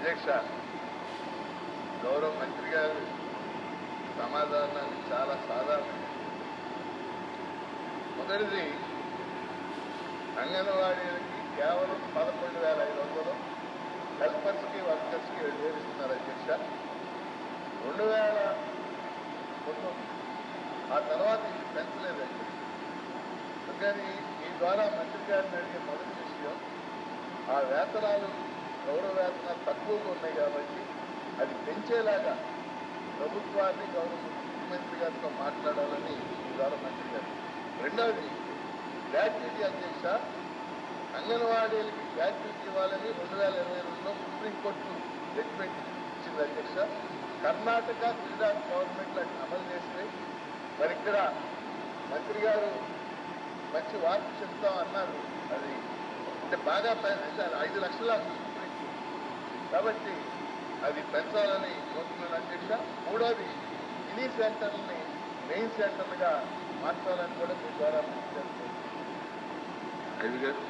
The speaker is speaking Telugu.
అధ్యక్ష, గౌరవ మంత్రి గారు సమాధానాన్ని చాలా సాధారణంగా మొదటిది అంగన్వాడీలకి కేవలం 11,500 హెల్పర్స్కి వర్కర్స్కి 7,000 ఇస్తున్నారు అధ్యక్ష. 2000 మొత్తం ఆ తర్వాత ఇది పెంచలేదు అధ్యక్ష. అందుకని ఈ ద్వారా మంత్రి గారిని అడిగే మొదటి విషయం, ఆ వేతనాలు గౌరవ వేతనాలు తక్కువగా ఉన్నాయి కాబట్టి అది పెంచేలాగా ప్రభుత్వాన్ని గౌరవ ముఖ్యమంత్రి గారితో మాట్లాడాలని ఈ ద్వారా మంత్రి గారు. రెండవది గ్రాట్యుటీ అధ్యక్ష, అంగన్వాడీలకి గ్రాట్యుటీ ఇవ్వాలని 2022లో సుప్రీంకోర్టు జడ్జిమెంట్ ఇచ్చింది అధ్యక్ష. కర్ణాటక, గుజరాత్ గవర్నమెంట్లు అటు అమలు చేసినాయి. మరి ఇక్కడ మంత్రి గారు మంచి వార్త చెప్తాం అన్నారు. అది అంటే బాగా అంటే 5 లక్షల సుప్రీంకోర్టు కాబట్టి అది పెంచాలని కోరుతున్నాను అధ్యక్ష. మూడోది మినీ సెంటర్ని మెయిన్ సెంటర్లుగా మార్చాలని కూడా మీ ద్వారా మంత్రి గారు.